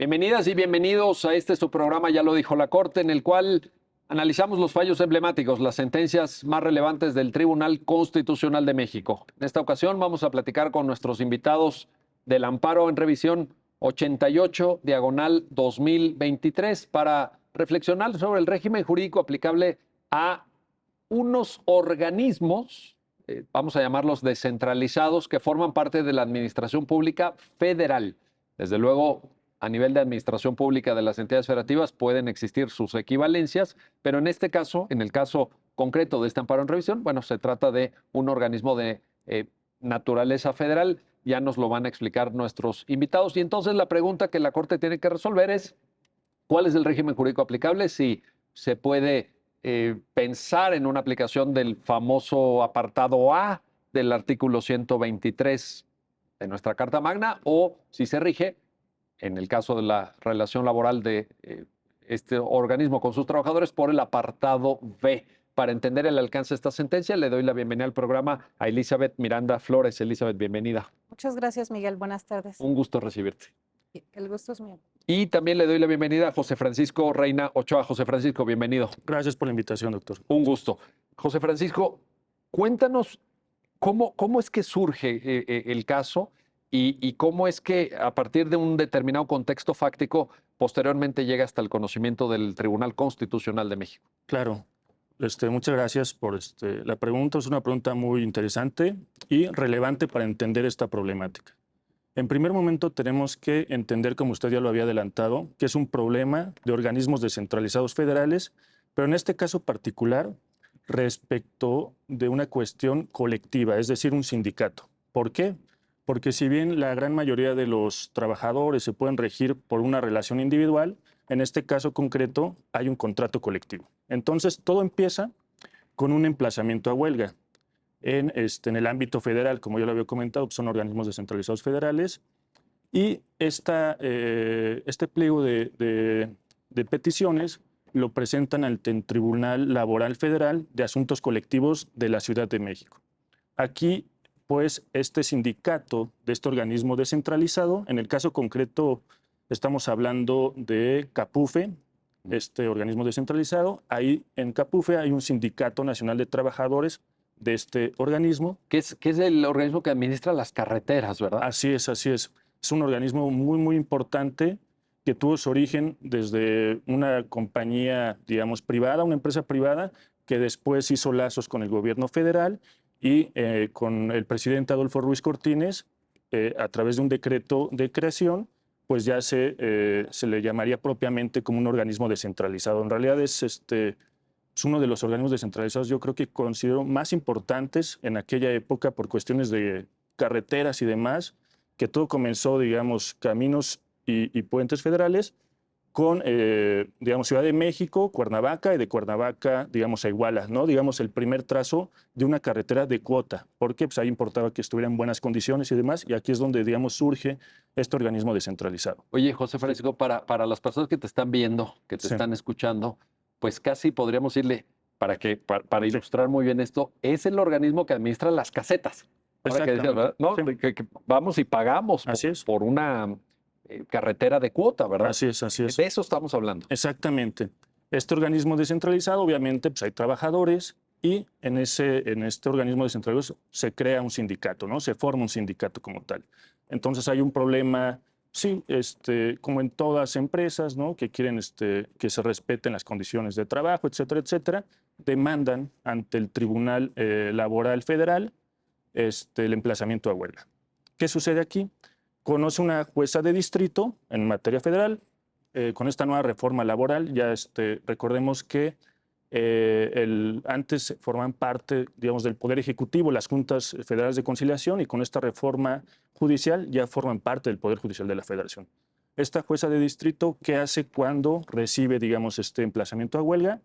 Bienvenidas y bienvenidos a su programa, ya lo dijo la Corte, en el cual analizamos los fallos emblemáticos, las sentencias más relevantes del Tribunal Constitucional de México. En esta ocasión vamos a platicar con nuestros invitados del amparo en revisión 88 diagonal 2023 para reflexionar sobre el régimen jurídico aplicable a unos organismos, vamos a llamarlos descentralizados, que forman parte de la administración pública federal. Desde luego, a nivel de administración pública de las entidades federativas pueden existir sus equivalencias, pero en este caso, en el caso concreto de este amparo en revisión, bueno, se trata de un organismo de naturaleza federal. Ya nos lo van a explicar nuestros invitados. Y entonces la pregunta que la Corte tiene que resolver es, ¿cuál es el régimen jurídico aplicable? Si se puede pensar en una aplicación del famoso apartado A del artículo 123 de nuestra Carta Magna, o si se rige, en el caso de la relación laboral de este organismo con sus trabajadores, por el apartado B. Para entender el alcance de esta sentencia, le doy la bienvenida al programa a Elizabeth Miranda Flores. Elizabeth, bienvenida. Muchas gracias, Miguel. Buenas tardes. Un gusto recibirte. El gusto es mío. Y también le doy la bienvenida a José Francisco Reina Ochoa. José Francisco, bienvenido. Gracias por la invitación, doctor. Un gusto. José Francisco, cuéntanos cómo es que surge el caso y cómo es que a partir de un determinado contexto fáctico posteriormente llega hasta el conocimiento del Tribunal Constitucional de México. Claro. Muchas gracias por la pregunta. Es una pregunta muy interesante y relevante para entender esta problemática. En primer momento tenemos que entender, como usted ya lo había adelantado, que es un problema de organismos descentralizados federales, pero en este caso particular respecto de una cuestión colectiva, es decir, un sindicato. ¿Por qué? Porque si bien la gran mayoría de los trabajadores se pueden regir por una relación individual, en este caso concreto hay un contrato colectivo. Entonces, todo empieza con un emplazamiento a huelga. En el ámbito federal, como ya lo había comentado, son organismos descentralizados federales, y este pliego de peticiones lo presentan ante el Tribunal Laboral Federal de Asuntos Colectivos de la Ciudad de México. Aquí, pues, este sindicato de este organismo descentralizado, en el caso concreto estamos hablando de CAPUFE, este organismo descentralizado. Ahí en CAPUFE hay un Sindicato Nacional de Trabajadores de este organismo. Que es el organismo que administra las carreteras, ¿verdad? Así es, así es. Es un organismo muy, muy importante que tuvo su origen desde una compañía, digamos, privada, una empresa privada, que después hizo lazos con el gobierno federal y con el presidente Adolfo Ruiz Cortines, a través de un decreto de creación, pues ya se le llamaría propiamente como un organismo descentralizado. En realidad es uno de los organismos descentralizados, yo creo que considero más importantes en aquella época por cuestiones de carreteras y demás, que todo comenzó, digamos, caminos y puentes federales con, digamos, Ciudad de México, Cuernavaca, y de Cuernavaca, digamos, a Iguala, ¿no? Digamos, el primer trazo de una carretera de cuota, porque pues, ahí importaba que estuviera en buenas condiciones y demás, y aquí es donde, digamos, surge este organismo descentralizado. Oye, José Francisco, para las personas que te están viendo, que te están escuchando, pues casi podríamos irle, para ilustrar muy bien esto, es el organismo que administra las casetas. Ahora que decías, ¿verdad? ¿No? Sí. Que vamos y pagamos por una carretera de cuota, ¿verdad? Así es, así es. De eso estamos hablando. Exactamente. Este organismo descentralizado, obviamente, pues hay trabajadores, y en este organismo descentralizado se crea un sindicato, ¿no? Se forma un sindicato como tal. Entonces hay un problema, sí, como en todas empresas, ¿no? Que quieren que se respeten las condiciones de trabajo, etcétera, etcétera. Demandan ante el Tribunal Laboral Federal el emplazamiento a huelga. ¿Qué sucede aquí? Conoce una jueza de distrito en materia federal. Con esta nueva reforma laboral, ya recordemos que antes forman parte, digamos, del Poder Ejecutivo, las juntas federales de conciliación, y con esta reforma judicial ya forman parte del Poder Judicial de la Federación. Esta jueza de distrito, ¿qué hace cuando recibe, digamos, este emplazamiento a huelga?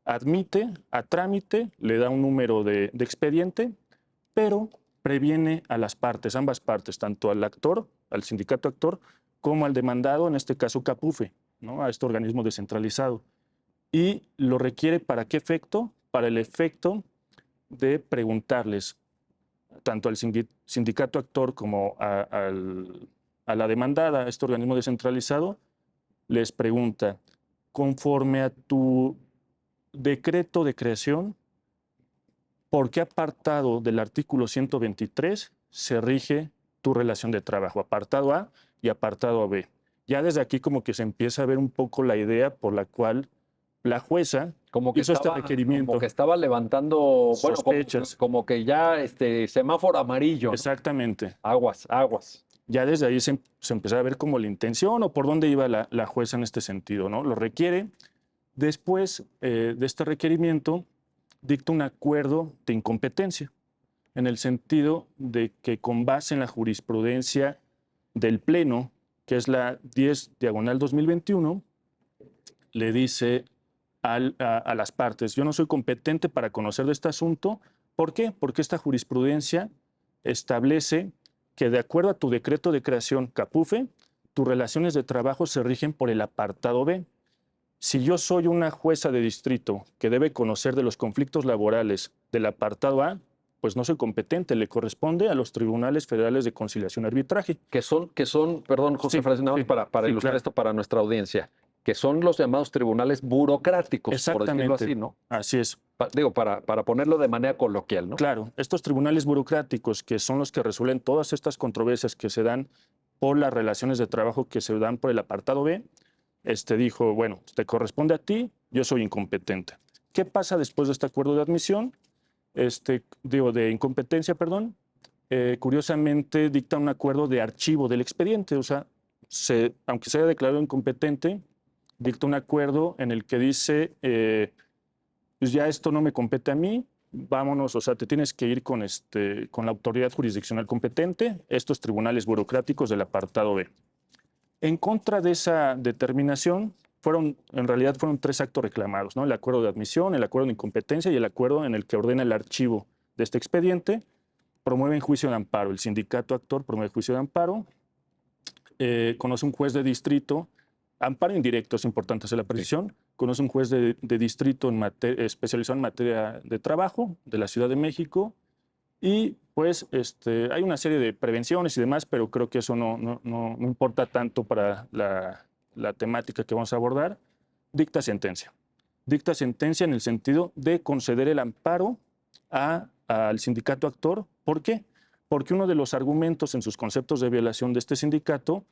Admite a trámite, le da un número de expediente, pero previene a las partes, ambas partes, tanto al actor, al sindicato actor, como al demandado, en este caso CAPUFE, ¿no? A este organismo descentralizado. Y lo requiere ¿para qué efecto? Para el efecto de preguntarles tanto al sindicato actor como a la demandada, a este organismo descentralizado, les pregunta, conforme a tu decreto de creación, ¿por qué apartado del artículo 123 se rige tu relación de trabajo? Apartado A y apartado B. Ya desde aquí como que se empieza a ver un poco la idea por la cual la jueza hizo este requerimiento. Como que estaba levantando, bueno, Sospechas. como que ya semáforo amarillo, ¿no? Exactamente. Aguas, aguas. Ya desde ahí se empezaba a ver como la intención o por dónde iba la jueza en este sentido, ¿no? Lo requiere. Después de este requerimiento, dicta un acuerdo de incompetencia, en el sentido de que con base en la jurisprudencia del Pleno, que es la 10/2021, le dice a las partes, yo no soy competente para conocer de este asunto. ¿Por qué? Porque esta jurisprudencia establece que de acuerdo a tu decreto de creación CAPUFE, tus relaciones de trabajo se rigen por el apartado B. Si yo soy una jueza de distrito que debe conocer de los conflictos laborales del apartado A, pues no soy competente, le corresponde a los tribunales federales de conciliación y arbitraje. Que son, perdón, José Sí, Francisco, nada más sí, para sí, ilustrar claro. esto para nuestra audiencia, que son los llamados tribunales burocráticos, por decirlo Exactamente, así, ¿no? así es. Digo, para ponerlo de manera coloquial, ¿no? Claro, estos tribunales burocráticos que son los que resuelven todas estas controversias que se dan por las relaciones de trabajo que se dan por el apartado B, dijo, bueno, te corresponde a ti, yo soy incompetente. ¿Qué pasa después de este acuerdo de admisión? De incompetencia, perdón. Curiosamente dicta un acuerdo de archivo del expediente, o sea, aunque se haya declarado incompetente, dicta un acuerdo en el que dice, pues ya esto no me compete a mí, vámonos, o sea, te tienes que ir con la autoridad jurisdiccional competente, estos tribunales burocráticos del apartado B. En contra de esa determinación, en realidad fueron 3 actos reclamados, ¿no? El acuerdo de admisión, el acuerdo de incompetencia y el acuerdo en el que ordena el archivo de este expediente. Promueven juicio de amparo. El sindicato actor promueve juicio de amparo. Conoce un juez de distrito. Amparo indirecto, es importante hacer la precisión. Conoce un juez de distrito especializado en materia de trabajo de la Ciudad de México. Y pues hay una serie de prevenciones y demás, pero creo que eso no importa tanto para la temática que vamos a abordar. Dicta sentencia. Dicta sentencia en el sentido de conceder el amparo al sindicato actor. ¿Por qué? Porque uno de los argumentos en sus conceptos de violación de este sindicato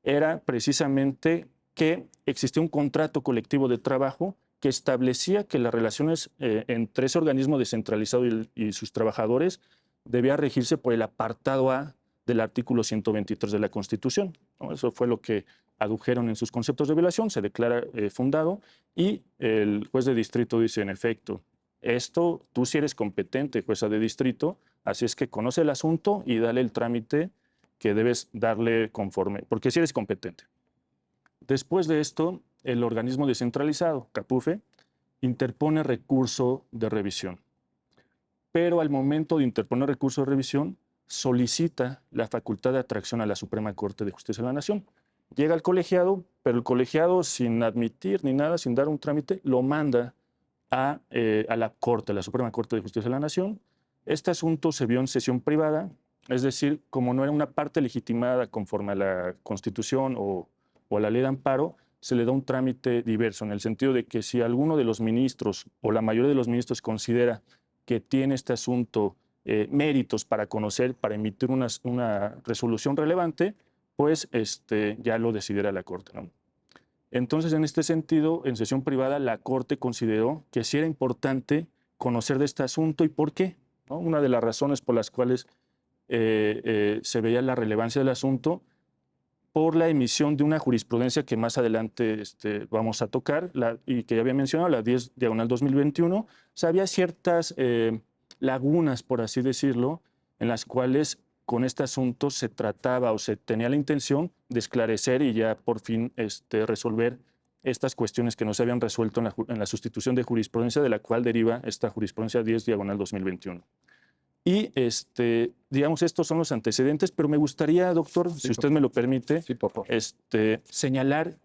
era precisamente que existía un contrato colectivo de trabajo que establecía que las relaciones entre ese organismo descentralizado y sus trabajadores debía regirse por el apartado A del artículo 123 de la Constitución, ¿no? Eso fue lo que adujeron en sus conceptos de violación, se declara fundado y el juez de distrito dice, en efecto, esto tú sí eres competente, jueza de distrito, así es que conoce el asunto y dale el trámite que debes darle conforme, porque sí eres competente. Después de esto, el organismo descentralizado, CAPUFE, interpone recurso de revisión. Pero al momento de interponer recurso de revisión, solicita la facultad de atracción a la Suprema Corte de Justicia de la Nación. Llega al colegiado, pero el colegiado, sin admitir ni nada, sin dar un trámite, lo manda a la Corte, a la Suprema Corte de Justicia de la Nación. Este asunto se vio en sesión privada, es decir, como no era una parte legitimada conforme a la Constitución o a la ley de amparo, se le da un trámite diverso, en el sentido de que si alguno de los ministros o la mayoría de los ministros considera que tiene este asunto méritos para conocer, para emitir una resolución relevante, pues ya lo decidirá la Corte, ¿no? Entonces, en este sentido, en sesión privada, la Corte consideró que sí era importante conocer de este asunto y por qué, ¿no? Una de las razones por las cuales se veía la relevancia del asunto por la emisión de una jurisprudencia que más adelante vamos a tocar y que ya había mencionado, la 10/2021. O sea, había ciertas lagunas, por así decirlo, en las cuales con este asunto se trataba o se tenía la intención de esclarecer y ya por fin resolver estas cuestiones que no se habían resuelto en la sustitución de jurisprudencia, de la cual deriva esta jurisprudencia 10/2021. Y, digamos, estos son los antecedentes, pero me gustaría, doctor, si usted me lo permite, sí, por favor, señalar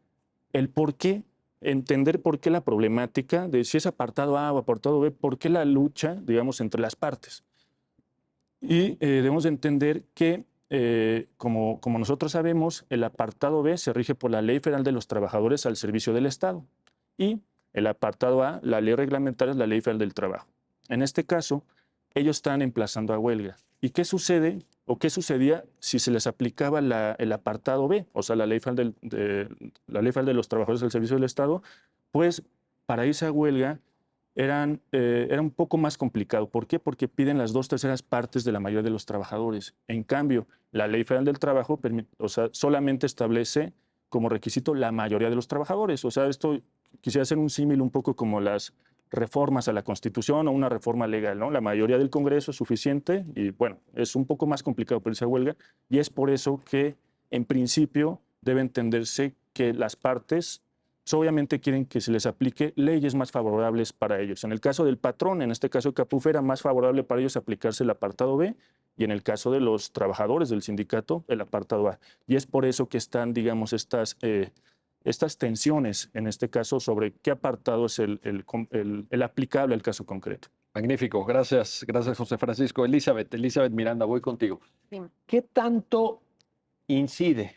el por qué, entender por qué la problemática de si es apartado A o apartado B, por qué la lucha, digamos, entre las partes. Y debemos de entender que como nosotros sabemos, el apartado B se rige por la Ley Federal de los Trabajadores al Servicio del Estado y el apartado A, la ley reglamentaria, es la Ley Federal del Trabajo. En este caso, ellos están emplazando a huelga. ¿Y qué sucede o qué sucedía si se les aplicaba el apartado B, o sea, la Ley Federal de los Trabajadores al Servicio del Estado? Pues para irse a huelga era un poco más complicado. ¿Por qué? Porque piden las 2/3 partes de la mayoría de los trabajadores. En cambio, la Ley Federal del Trabajo solamente establece como requisito la mayoría de los trabajadores. O sea, esto quisiera hacer un símil un poco como las reformas a la Constitución o una reforma legal, ¿no? La mayoría del Congreso es suficiente y, bueno, es un poco más complicado para irse a huelga y es por eso que, en principio, debe entenderse que las partes obviamente quieren que se les aplique leyes más favorables para ellos. En el caso del patrón, en este caso Capuf, era más favorable para ellos aplicarse el apartado B y en el caso de los trabajadores del sindicato, el apartado A. Y es por eso que están, digamos, estas tensiones, en este caso, sobre qué apartado es el aplicable al caso concreto. Magnífico, gracias, gracias José Francisco. Elizabeth Miranda, voy contigo. Dime. ¿Qué tanto incide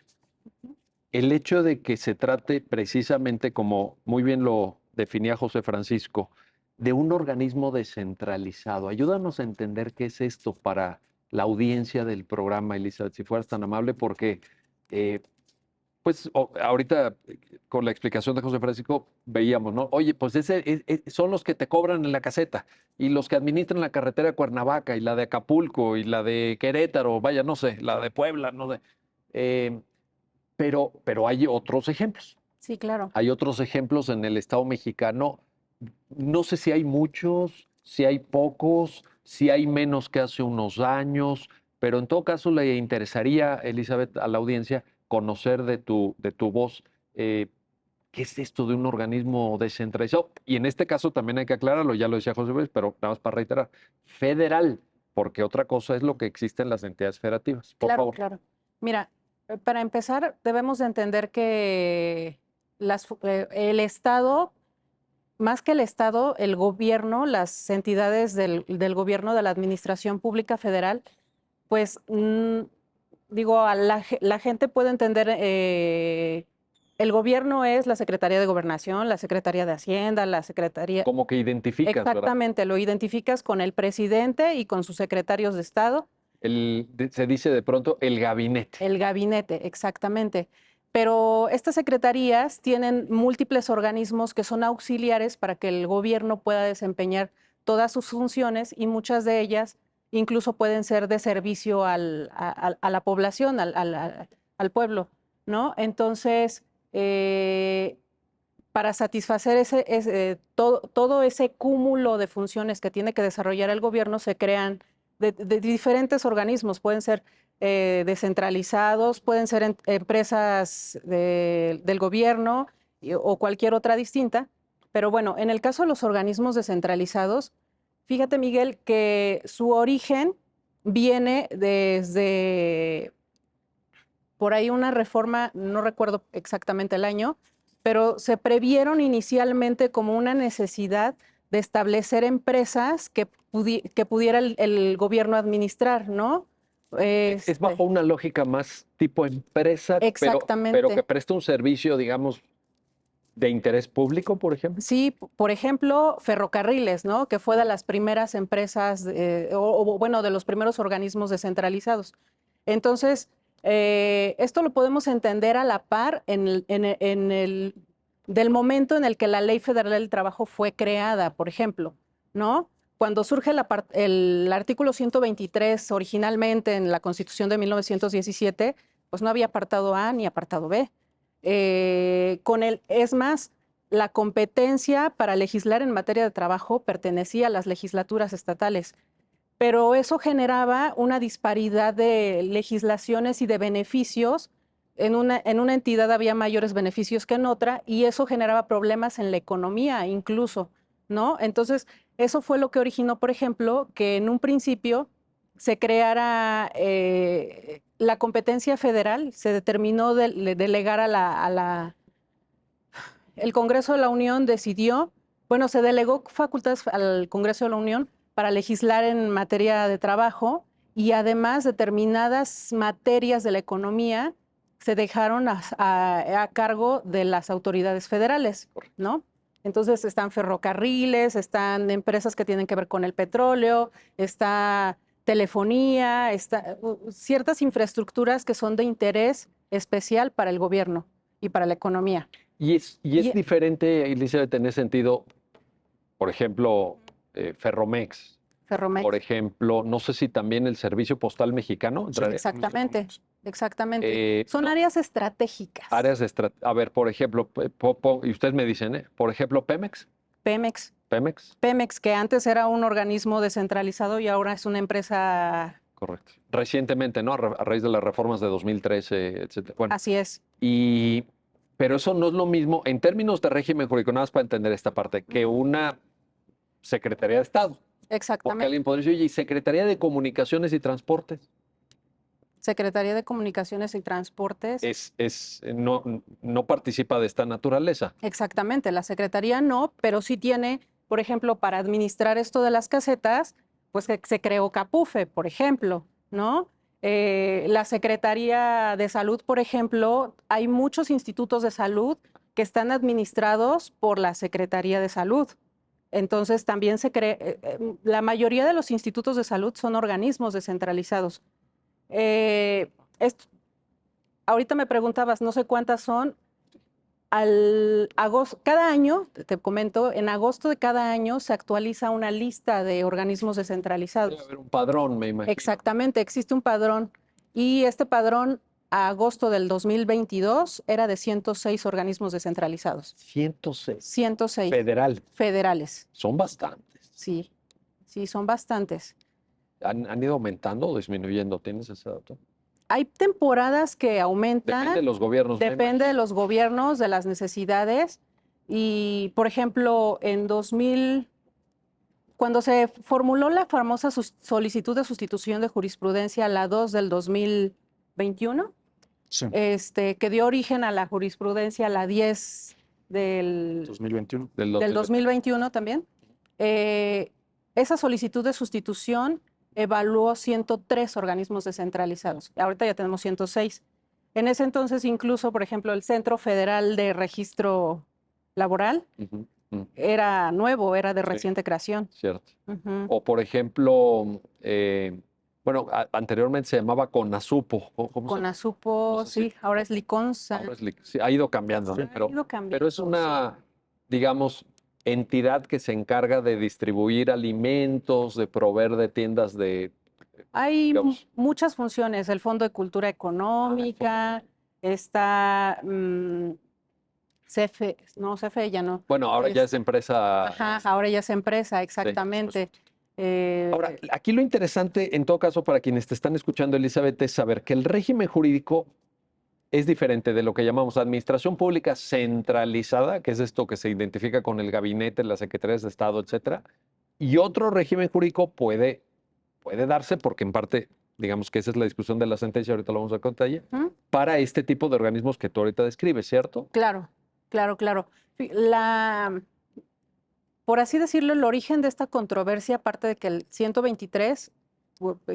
el hecho de que se trate precisamente, como muy bien lo definía José Francisco, de un organismo descentralizado? Ayúdanos a entender qué es esto para la audiencia del programa, Elizabeth, si fueras tan amable, porque pues ahorita con la explicación de José Francisco veíamos, ¿no? Oye, pues son los que te cobran en la caseta y los que administran la carretera de Cuernavaca y la de Acapulco y la de Querétaro, vaya, no sé, la de Puebla, no sé. Pero hay otros ejemplos. Sí, claro. Hay otros ejemplos en el Estado mexicano. No sé si hay muchos, si hay pocos, si hay menos que hace unos años, pero en todo caso le interesaría, Elizabeth, a la audiencia conocer de tu voz qué es esto de un organismo descentralizado. Y en este caso también hay que aclararlo, ya lo decía José Luis, pero nada más para reiterar, federal, porque otra cosa es lo que existe en las entidades federativas. Por Claro, favor. claro. Mira, para empezar, debemos de entender que el Estado, más que el Estado, el gobierno, las entidades del gobierno, de la Administración Pública Federal, pues, digo, la gente puede entender, el gobierno es la Secretaría de Gobernación, la Secretaría de Hacienda, la Secretaría... Como que identificas, ¿verdad? Exactamente, lo identificas con el presidente y con sus secretarios de Estado. Se dice de pronto el gabinete. El gabinete, exactamente. Pero estas secretarías tienen múltiples organismos que son auxiliares para que el gobierno pueda desempeñar todas sus funciones y muchas de ellas incluso pueden ser de servicio a la población, al pueblo, ¿no? Entonces, para satisfacer todo ese cúmulo de funciones que tiene que desarrollar el gobierno, se crean de diferentes organismos, pueden ser descentralizados, pueden ser empresas del gobierno o cualquier otra distinta. Pero bueno, en el caso de los organismos descentralizados, fíjate, Miguel, que su origen viene desde por ahí una reforma, no recuerdo exactamente el año, pero se previeron inicialmente como una necesidad de establecer empresas que pudiera el gobierno administrar, ¿no? Es bajo una lógica más tipo empresa, Exactamente. pero que presta un servicio, digamos, de interés público, por ejemplo. Sí, por ejemplo, ferrocarriles, ¿no? Que fue de las primeras empresas, bueno, de los primeros organismos descentralizados. Entonces, esto lo podemos entender a la par del momento en el que la Ley Federal del Trabajo fue creada, por ejemplo, ¿no? Cuando surge el artículo 123 originalmente en la Constitución de 1917, pues no había apartado A ni apartado B. Es más, la competencia para legislar en materia de trabajo pertenecía a las legislaturas estatales, pero eso generaba una disparidad de legislaciones y de beneficios. En una entidad había mayores beneficios que en otra y eso generaba problemas en la economía incluso, ¿no? Entonces, eso fue lo que originó, por ejemplo, que en un principio se creara la competencia federal, se determinó delegar el Congreso de la Unión decidió, bueno, se delegó facultades al Congreso de la Unión para legislar en materia de trabajo y además determinadas materias de la economía se dejaron a cargo de las autoridades federales, ¿no? Entonces están ferrocarriles, están empresas que tienen que ver con el petróleo, está telefonía, ciertas infraestructuras que son de interés especial para el gobierno y para la economía. Y es diferente, Elizabeth, en ese sentido, por ejemplo, Ferromex, Ferromex. por ejemplo, no sé si también el Servicio Postal Mexicano entraría. Exactamente, exactamente. Son áreas estratégicas. A ver, por ejemplo, y ustedes me dicen, por ejemplo, Pemex. Pemex. Pemex. Pemex, que antes era un organismo descentralizado y ahora es una empresa. Correcto. Recientemente, ¿no? A raíz de las reformas de 2013, etcétera. Bueno, así es. Pero eso no es lo mismo, en términos de régimen jurídico, nada más para entender esta parte, que una Secretaría de Estado. Porque Exactamente. alguien podría decir, oye, ¿y Secretaría de Comunicaciones y Transportes? Secretaría de Comunicaciones y Transportes. No participa de esta naturaleza. Exactamente, la Secretaría no, pero sí tiene, por ejemplo, para administrar esto de las casetas, pues que se creó CAPUFE, por ejemplo, ¿no? La Secretaría de Salud, por ejemplo, hay muchos institutos de salud que están administrados por la Secretaría de Salud. Entonces también la mayoría de los institutos de salud son organismos descentralizados. Ahorita me preguntabas, no sé cuántas son. Cada año, te comento, en agosto de cada año se actualiza una lista de organismos descentralizados. Debe haber un padrón, me imagino. Exactamente, existe un padrón. Y este padrón, a agosto del 2022, era de 106 organismos descentralizados. 106. 106. Federales. Son bastantes. Sí, sí, son bastantes. ¿Han ido aumentando o disminuyendo? ¿Tienes ese dato? Hay temporadas que aumentan. Depende de los gobiernos. Depende de los gobiernos, de las necesidades. Y, por ejemplo, cuando se formuló la famosa solicitud de sustitución de jurisprudencia, la 2 del 2021, Sí. Que dio origen a la jurisprudencia, la 10 del 2021. Del 2021 también, esa solicitud de sustitución evaluó 103 organismos descentralizados. Ahorita ya tenemos 106. En ese entonces, incluso, por ejemplo, el Centro Federal de Registro Laboral era nuevo, era de reciente creación. Cierto. O, por ejemplo, bueno, anteriormente se llamaba CONASUPO. CONASUPO, no sé sí, ahora es Liconsa. Sí, ha ido cambiando, ¿no? Pero es una, digamos, entidad que se encarga de distribuir alimentos, de proveer de tiendas de... Hay digamos, muchas funciones, el Fondo de Cultura Económica, está CFE, no, CFE ya no. Bueno, ahora ya es empresa. Ajá, ahora ya es empresa, exactamente. Ahora, aquí lo interesante, en todo caso, para quienes te están escuchando, Elizabeth, es saber que el régimen jurídico es diferente de lo que llamamos administración pública centralizada, que es esto que se identifica con el gabinete, las secretarías de Estado, etcétera. Y otro régimen jurídico puede darse, porque en parte, digamos que esa es la discusión de la sentencia, ahorita lo vamos a contar ya, para este tipo de organismos que tú ahorita describes, ¿cierto? Claro, claro, claro. Por así decirlo, el origen de esta controversia, aparte de que el 123,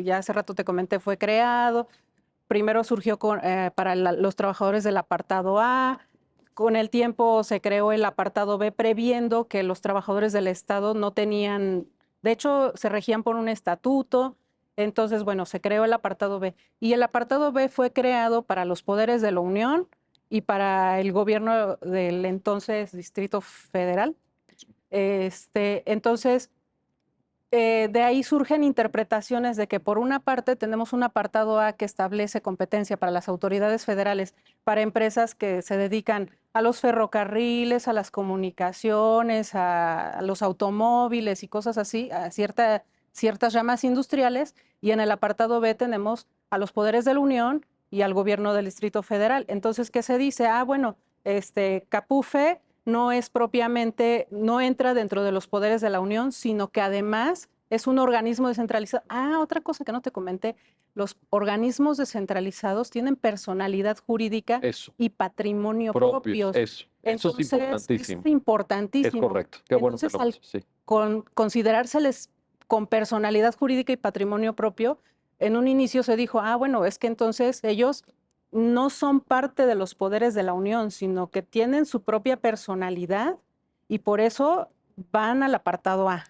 ya hace rato te comenté, fue creado. Primero surgió para los trabajadores del apartado A. Con el tiempo se creó el apartado B, previendo que los trabajadores del Estado no tenían, de hecho, se regían por un estatuto. Entonces, bueno, se creó el apartado B. Y el apartado B fue creado para los poderes de la Unión y para el gobierno del entonces Distrito Federal. Entonces, de ahí surgen interpretaciones de que por una parte tenemos un apartado A que establece competencia para las autoridades federales, para empresas que se dedican a los ferrocarriles, a las comunicaciones, a los automóviles y cosas así, a ciertas ramas industriales, y en el apartado B tenemos a los poderes de la Unión y al gobierno del Distrito Federal. Entonces, ¿qué se dice? Bueno, CAPUFE no es propiamente, no entra dentro de los poderes de la Unión, sino que además es un organismo descentralizado. Otra cosa que no te comenté, los organismos descentralizados tienen personalidad jurídica y patrimonio propios. Eso es importantísimo. Es importantísimo. Es correcto. Qué bueno que lo considerárseles con personalidad jurídica y patrimonio propio, en un inicio se dijo, bueno, es que entonces ellos no son parte de los poderes de la Unión, sino que tienen su propia personalidad y por eso van al apartado A.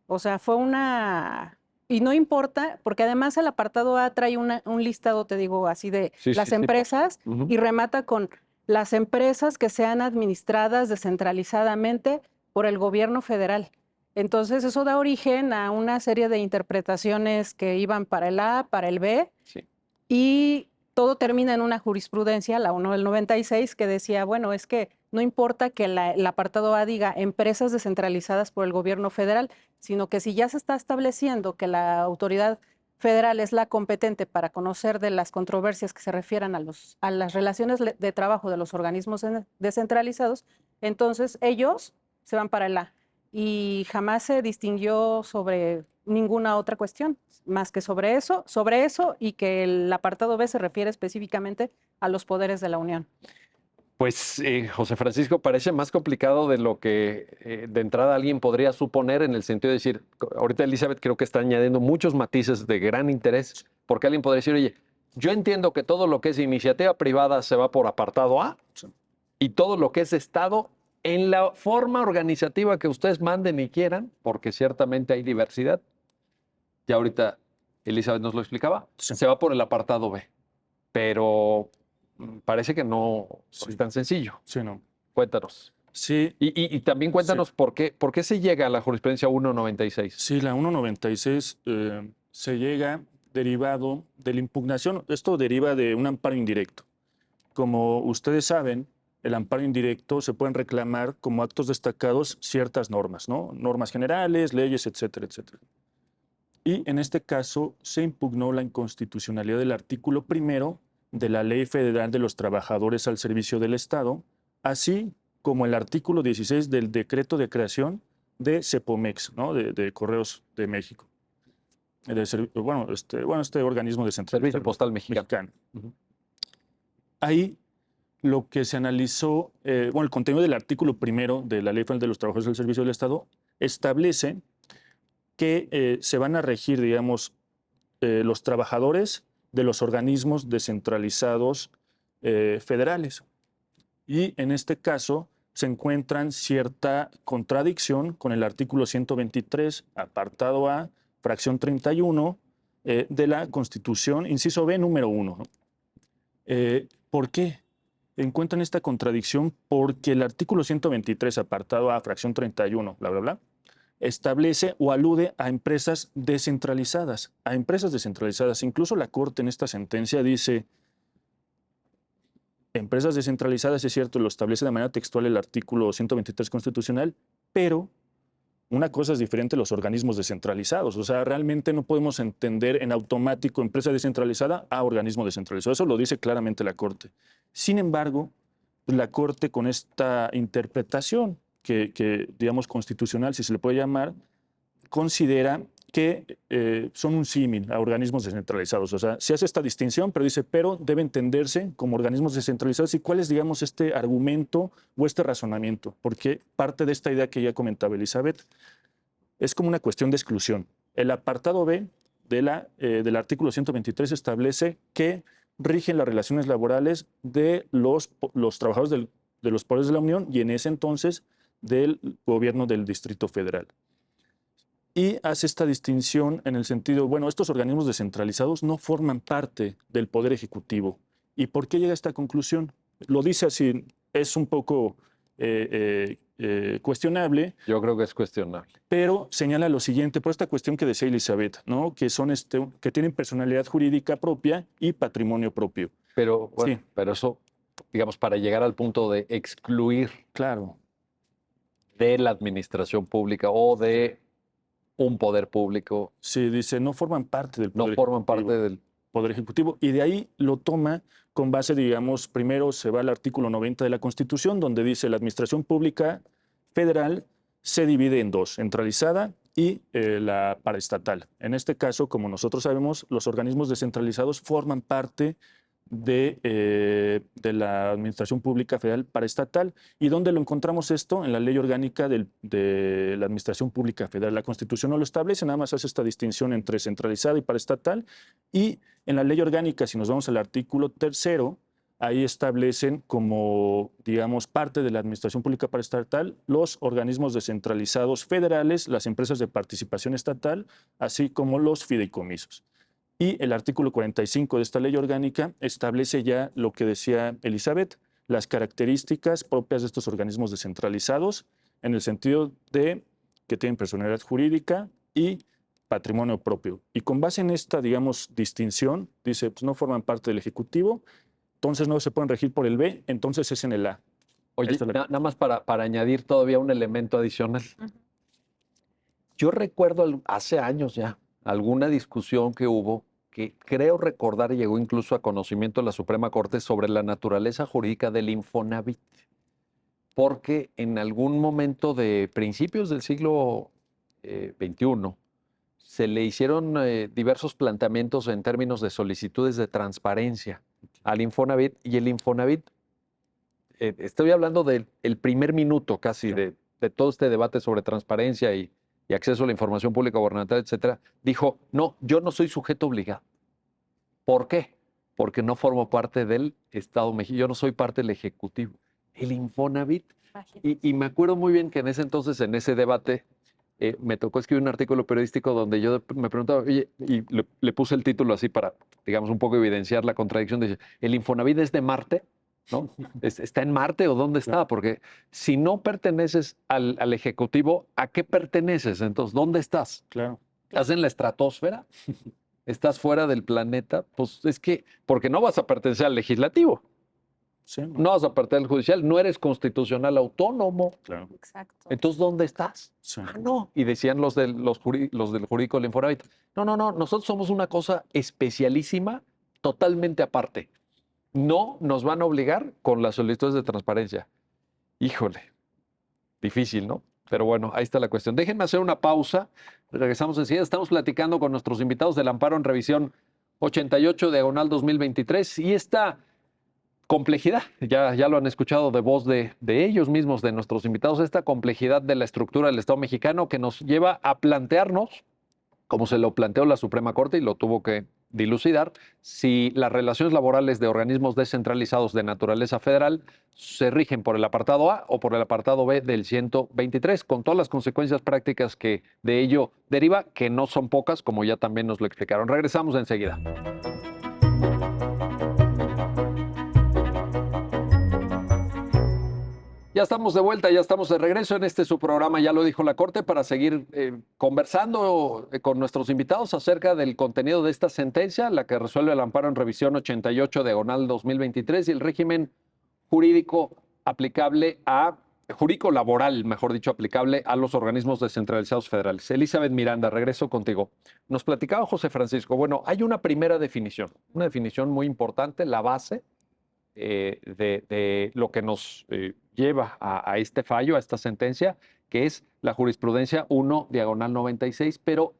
O sea, fue una... Y no importa, porque además el apartado A trae un listado, te digo, así de Sí, las sí, sí. empresas y remata con las empresas que sean administradas descentralizadamente por el gobierno federal. Entonces, eso da origen a una serie de interpretaciones que iban para el A, para el B, Sí. y todo termina en una jurisprudencia, la 1 del 96, que decía, bueno, es que no importa que el apartado A diga empresas descentralizadas por el gobierno federal, sino que si ya se está estableciendo que la autoridad federal es la competente para conocer de las controversias que se refieran a las relaciones de trabajo de los organismos descentralizados, entonces ellos se van para el A. Y jamás se distinguió sobre ninguna otra cuestión, más que sobre eso y que el apartado B se refiere específicamente a los poderes de la Unión. Pues, José Francisco, parece más complicado de lo que de entrada alguien podría suponer, en el sentido de decir, ahorita Elizabeth creo que está añadiendo muchos matices de gran interés, porque alguien podría decir, oye, yo entiendo que todo lo que es iniciativa privada se va por apartado A y todo lo que es Estado en la forma organizativa que ustedes manden y quieran, porque ciertamente hay diversidad. Ya ahorita Elizabeth nos lo explicaba, Sí. se va por el apartado B, pero parece que no Sí. es tan sencillo. Sí, no. Cuéntanos. Sí, Y también cuéntanos por qué se llega a la jurisprudencia 196. sí, la 196 se llega derivado de la impugnación. Esto deriva de un amparo indirecto. Como ustedes saben, el amparo indirecto se pueden reclamar como actos destacados ciertas normas, ¿no? Normas generales, leyes, etcétera, etcétera. Y en este caso se impugnó la inconstitucionalidad del artículo 1 de la Ley Federal de los Trabajadores al Servicio del Estado, así como el artículo 16 del decreto de creación de CEPOMEX, ¿no? de Correos de México. Este organismo descentralizado. Servicio Postal Mexicano. Mexicano. Ahí lo que se analizó, el contenido del artículo 1 de la Ley Federal de los Trabajadores al Servicio del Estado establece que se van a regir, digamos, los trabajadores de los organismos descentralizados federales. Y en este caso se encuentran cierta contradicción con el artículo 123, apartado A, fracción 31 de la Constitución, inciso B, número 1. ¿No? ¿Por qué? Encuentran esta contradicción porque el artículo 123, apartado A, fracción 31, bla, bla, bla, establece o alude a empresas descentralizadas, Incluso la Corte en esta sentencia dice, empresas descentralizadas, es cierto, lo establece de manera textual el artículo 123 constitucional, pero una cosa es diferente los organismos descentralizados. O sea, realmente no podemos entender en automático empresa descentralizada a organismo descentralizado. Eso lo dice claramente la Corte. Sin embargo, la Corte con esta interpretación que digamos, constitucional, si se le puede llamar, considera que son un símil a organismos descentralizados. O sea, se hace esta distinción, pero debe entenderse como organismos descentralizados. ¿Y cuál es, digamos, este argumento o este razonamiento? Porque parte de esta idea que ya comentaba Elizabeth es como una cuestión de exclusión. El apartado B del artículo 123 establece que rigen las relaciones laborales de los trabajadores de los poderes de la Unión y en ese entonces del gobierno del Distrito Federal. Y hace esta distinción en el sentido, bueno, estos organismos descentralizados no forman parte del Poder Ejecutivo. ¿Y por qué llega a esta conclusión? Lo dice así, es un poco cuestionable. Yo creo que es cuestionable. Pero señala lo siguiente, por esta cuestión que decía Elizabeth, ¿no? Que tienen personalidad jurídica propia y patrimonio propio. Pero, bueno, Sí. pero eso, digamos, para llegar al punto de excluir Claro. de la administración pública o de un poder público, Sí, dice, no forman parte del no Poder forman Ejecutivo. parte del... Poder Ejecutivo, y de ahí lo toma con base, digamos, primero se va al artículo 90 de la Constitución, donde dice la administración pública federal se divide en dos, centralizada y la paraestatal. En este caso, como nosotros sabemos, los organismos descentralizados forman parte de la Administración Pública Federal Paraestatal. ¿Y dónde lo encontramos esto? En la Ley Orgánica de la Administración Pública Federal. La Constitución no lo establece, nada más hace esta distinción entre centralizada y paraestatal. Y en la Ley Orgánica, si nos vamos al artículo 3º, ahí establecen como, digamos, parte de la Administración Pública Paraestatal los organismos descentralizados federales, las empresas de participación estatal, así como los fideicomisos. Y el artículo 45 de esta ley orgánica establece ya lo que decía Elizabeth, las características propias de estos organismos descentralizados, en el sentido de que tienen personalidad jurídica y patrimonio propio. Y con base en esta, digamos, distinción, dice, pues no forman parte del Ejecutivo, entonces no se pueden regir por el B, entonces es en el A. Oye, nada más para añadir todavía un elemento adicional. Yo recuerdo hace años ya alguna discusión que hubo que creo recordar llegó incluso a conocimiento de la Suprema Corte sobre la naturaleza jurídica del Infonavit, porque en algún momento de principios del siglo XXI se le hicieron diversos planteamientos en términos de solicitudes de transparencia al Infonavit, y el Infonavit, estoy hablando del primer minuto casi de todo este debate sobre transparencia y acceso a la información pública gubernamental, etcétera, dijo, no, yo no soy sujeto obligado. ¿Por qué? Porque no formo parte del Estado mexicano, yo no soy parte del Ejecutivo. El Infonavit, y me acuerdo muy bien que en ese entonces, en ese debate, me tocó escribir un artículo periodístico donde yo me preguntaba, oye, y le puse el título así para, digamos, un poco evidenciar la contradicción, de ¿el Infonavit es de Marte? ¿No? ¿Está en Marte o dónde está? Porque si no perteneces al Ejecutivo, ¿a qué perteneces? Entonces, ¿dónde estás? Claro. ¿Estás en la estratosfera? ¿Estás fuera del planeta? Pues es que, porque no vas a pertenecer al Legislativo. Sí, No vas a pertenecer al Judicial, no eres constitucional autónomo. claro. Exacto. Entonces, ¿dónde estás? Sí. Ah, no. Y decían los del jurídico del Infonavit, no, nosotros somos una cosa especialísima, totalmente aparte. No nos van a obligar con las solicitudes de transparencia. Híjole, difícil, ¿no? Pero bueno, ahí está la cuestión. Déjenme hacer una pausa. Regresamos enseguida. Estamos platicando con nuestros invitados del Amparo en Revisión 88/2023 y esta complejidad, ya lo han escuchado de voz de ellos mismos, de nuestros invitados, esta complejidad de la estructura del Estado mexicano que nos lleva a plantearnos, como se lo planteó la Suprema Corte y lo tuvo que dilucidar, si las relaciones laborales de organismos descentralizados de naturaleza federal se rigen por el apartado A o por el apartado B del 123, con todas las consecuencias prácticas que de ello deriva, que no son pocas, como ya también nos lo explicaron. Regresamos enseguida. Ya estamos de vuelta, ya estamos de regreso en su programa, ya lo dijo la Corte, para seguir conversando con nuestros invitados acerca del contenido de esta sentencia, la que resuelve el amparo en revisión 88/2023 y el régimen jurídico jurídico laboral, mejor dicho, aplicable a los organismos descentralizados federales. Elizabeth Miranda, regreso contigo. Nos platicaba José Francisco, bueno, hay una primera definición, una definición muy importante, la base de lo que nos lleva a este fallo, a esta sentencia, que es la jurisprudencia 1/96, pero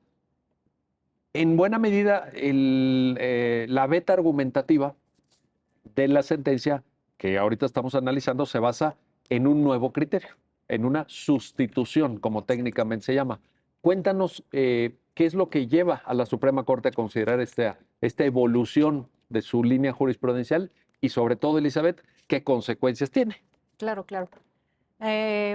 en buena medida la beta argumentativa de la sentencia que ahorita estamos analizando se basa en un nuevo criterio, en una sustitución, como técnicamente se llama. Cuéntanos qué es lo que lleva a la Suprema Corte a considerar esta evolución de su línea jurisprudencial y sobre todo, Elizabeth, qué consecuencias tiene. Claro.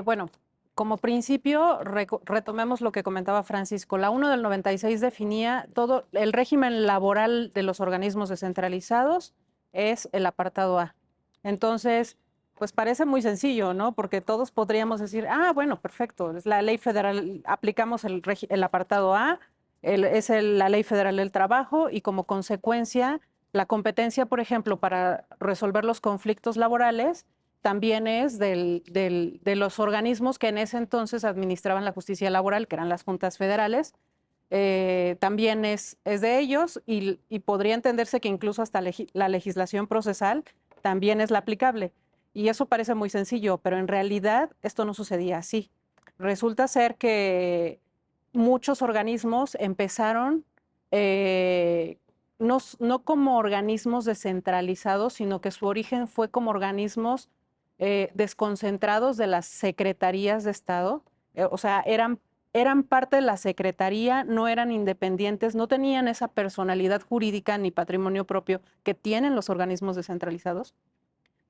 Bueno, como principio, retomemos lo que comentaba Francisco. La 1 del 96 definía todo el régimen laboral de los organismos descentralizados, es el apartado A. Entonces, pues parece muy sencillo, ¿no? Porque todos podríamos decir, bueno, perfecto, es la ley federal, aplicamos el apartado A, la ley federal del trabajo y como consecuencia, la competencia, por ejemplo, para resolver los conflictos laborales también es de los organismos que en ese entonces administraban la justicia laboral, que eran las juntas federales. También es de ellos y podría entenderse que incluso hasta la legislación procesal también es la aplicable. Y eso parece muy sencillo, pero en realidad esto no sucedía así. Resulta ser que muchos organismos empezaron no como organismos descentralizados, sino que su origen fue como organismos desconcentrados de las secretarías de Estado. O sea, eran parte de la secretaría, no eran independientes, no tenían esa personalidad jurídica ni patrimonio propio que tienen los organismos descentralizados,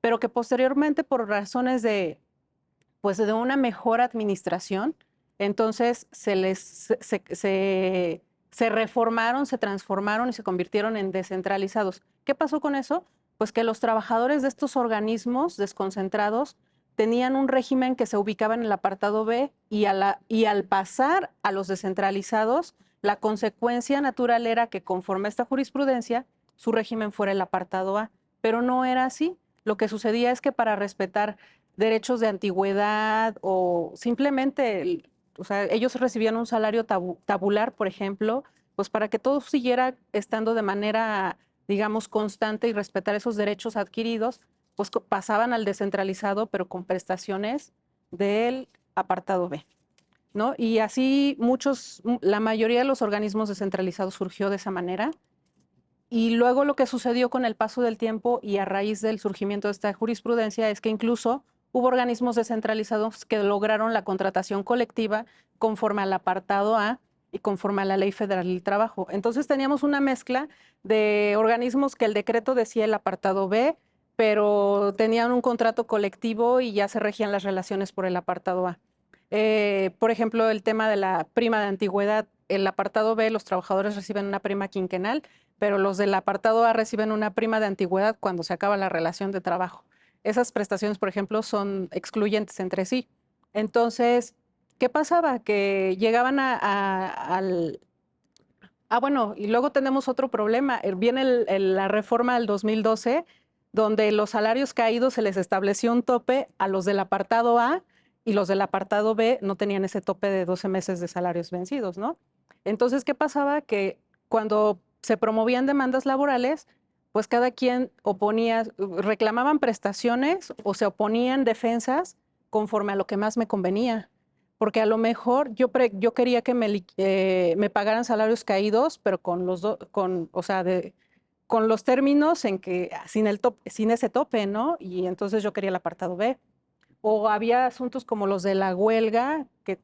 pero que posteriormente, por razones pues de una mejor administración, entonces se reformaron, se transformaron y se convirtieron en descentralizados. ¿Qué pasó con eso? Pues que los trabajadores de estos organismos desconcentrados tenían un régimen que se ubicaba en el apartado B y al pasar a los descentralizados, la consecuencia natural era que conforme a esta jurisprudencia, su régimen fuera el apartado A, pero no era así. Lo que sucedía es que para respetar derechos de antigüedad o simplemente, o sea, ellos recibían un salario tabular, por ejemplo, pues para que todo siguiera estando de manera, digamos, constante y respetar esos derechos adquiridos, pues pasaban al descentralizado, pero con prestaciones del apartado B, ¿no? Y así la mayoría de los organismos descentralizados surgió de esa manera. Y luego lo que sucedió con el paso del tiempo y a raíz del surgimiento de esta jurisprudencia es que incluso hubo organismos descentralizados que lograron la contratación colectiva conforme al apartado A y conforme a la Ley Federal del Trabajo. Entonces teníamos una mezcla de organismos que el decreto decía el apartado B, pero tenían un contrato colectivo y ya se regían las relaciones por el apartado A. Por ejemplo, el tema de la prima de antigüedad, el apartado B, los trabajadores reciben una prima quinquenal, pero los del apartado A reciben una prima de antigüedad cuando se acaba la relación de trabajo. Esas prestaciones, por ejemplo, son excluyentes entre sí. Entonces, ¿qué pasaba? Que llegaban al... Ah, bueno, y luego tenemos otro problema. Viene la reforma del 2012, donde los salarios caídos se les estableció un tope a los del apartado A y los del apartado B no tenían ese tope de 12 meses de salarios vencidos, ¿no? Entonces, ¿qué pasaba? Que cuando se promovían demandas laborales, pues cada quien reclamaban prestaciones o se oponían defensas conforme a lo que más me convenía. Porque a lo mejor yo quería que me pagaran salarios caídos, pero o sea, con los términos en que sin ese tope, ¿no? Y entonces yo quería el apartado B. O había asuntos como los de la huelga, que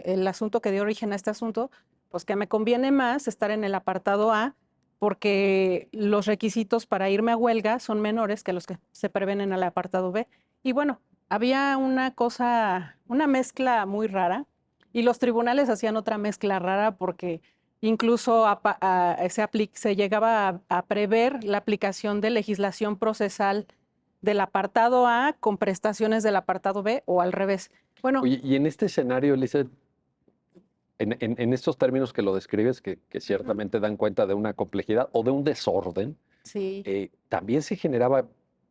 el asunto que dio origen a este asunto, pues que me conviene más estar en el apartado A porque los requisitos para irme a huelga son menores que los que se prevén en el apartado B. Y bueno, había una mezcla muy rara y los tribunales hacían otra mezcla rara porque incluso se llegaba a prever la aplicación de legislación procesal del apartado A con prestaciones del apartado B o al revés. Bueno, Oye, y en este escenario, Elizabeth, en estos términos que lo describes, que ciertamente dan cuenta de una complejidad o de un desorden, sí, también se generaba,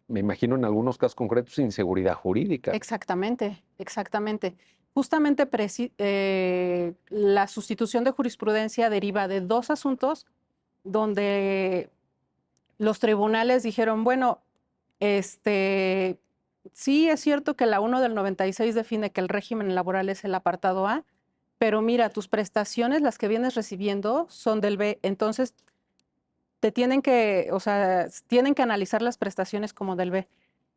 me imagino en algunos casos concretos, inseguridad jurídica. exactamente, exactamente. Justamente la sustitución de jurisprudencia deriva de dos asuntos donde los tribunales dijeron, bueno, sí es cierto que la 1 del 96 define que el régimen laboral es el apartado A, pero mira, tus prestaciones, las que vienes recibiendo, son del B, entonces o sea, tienen que analizar las prestaciones como del B.